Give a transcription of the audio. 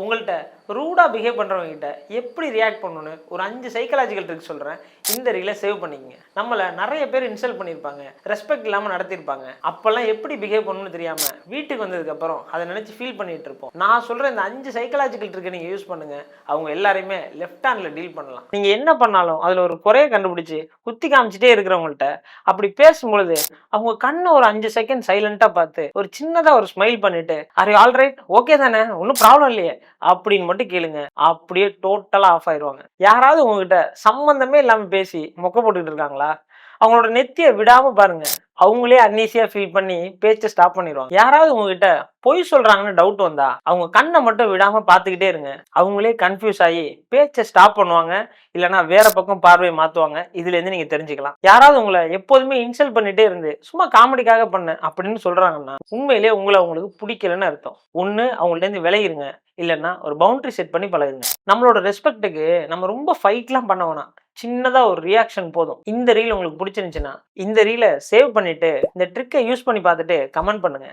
உங்கள்கிட்ட ரூடாக பிஹேவ் பண்ணுறவங்க கிட்ட எப்படி ரியாக்ட் பண்ணணும்னு ஒரு 5 சைக்காலஜிக்கல் ட்ரிக் சொல்கிறேன். இந்த ரீலை சேவ் பண்ணிக்கங்க. நம்மளை நிறைய பேர் இன்சல்ட் பண்ணியிருப்பாங்க, ரெஸ்பெக்ட் இல்லாமல் நடத்தியிருப்பாங்க. அப்போல்லாம் எப்படி பிஹேவ் பண்ணணும்னு தெரியாமல் வீட்டுக்கு வந்ததுக்கப்புறம் அதை நினச்சி ஃபீல் பண்ணிட்டு இருப்போம். நான் சொல்கிற இந்த 5 சைக்காலஜிக்கல் ட்ரிக்கை நீங்கள் யூஸ் பண்ணுங்கள். அவங்க எல்லாரையுமே லெஃப்ட் ஹேண்டில் டீல் பண்ணலாம். நீங்கள் என்ன பண்ணாலும் அதில் ஒரு குறைய கண்டுபிடிச்சி குத்தி காமிச்சிட்டே இருக்கிறவங்கள்ட்ட அப்படி பேசும்பொழுது அவங்க கண்ணை ஒரு 5 செகண்ட் சைலண்டாக பார்த்து ஒரு சின்னதாக ஒரு ஸ்மைல் பண்ணிட்டு, are you all right, okay தானே, ஒன்றும் ப்ராப்ளம் இல்லையே அப்படின்னு மட்டும் கேளுங்க. அப்படியே டோட்டலா ஆஃப் ஆயிடுவாங்க. யாராவது உங்ககிட்ட சம்பந்தமே இல்லாம பேசி மொக்க போட்டுக்கிட்டு இருக்காங்களா, அவங்களோட நெத்தியை விடாம பாருங்க. அவங்களே அன்னீசியா ஃபீல் பண்ணி பேச்சை ஸ்டாப் பண்ணிடுவாங்க. யாராவது உங்ககிட்ட பொய் சொல்றாங்கன்னு டவுட் வந்தா அவங்க கண்ணை மட்டும் விடாம பார்த்துக்கிட்டே இருங்க. அவங்களே கன்ஃபியூஸ் ஆகி பேச்சை ஸ்டாப் பண்ணுவாங்க, இல்லைன்னா வேற பக்கம் பார்வையை மாத்துவாங்க. இதுல இருந்து நீங்க தெரிஞ்சுக்கலாம். யாராவது உங்களை எப்போதுமே இன்சல்ட் பண்ணிட்டே இருந்து சும்மா காமெடிக்காக பண்ண அப்படின்னு சொல்றாங்கன்னா உண்மையிலேயே உங்களை அவங்களுக்கு பிடிக்கலன்னு அர்த்தம். ஒண்ணு அவங்கள்ட்ட இருந்து விலகிருங்க, இல்லைன்னா ஒரு பவுண்டரி செட் பண்ணி பழகுங்க. நம்மளோட ரெஸ்பெக்ட்டுக்கு நம்ம ரொம்ப ஃபைட்லாம் பண்ண வேணாம். சின்னதா ஒரு ரியாக்ஷன் போதும். இந்த ரீல் உங்களுக்கு பிடிச்சிருந்துச்சுன்னா இந்த ரீலை சேவ் பண்ணிட்டு இந்த ட்ரிக்கை யூஸ் பண்ணி பார்த்துட்டு கமெண்ட் பண்ணுங்க.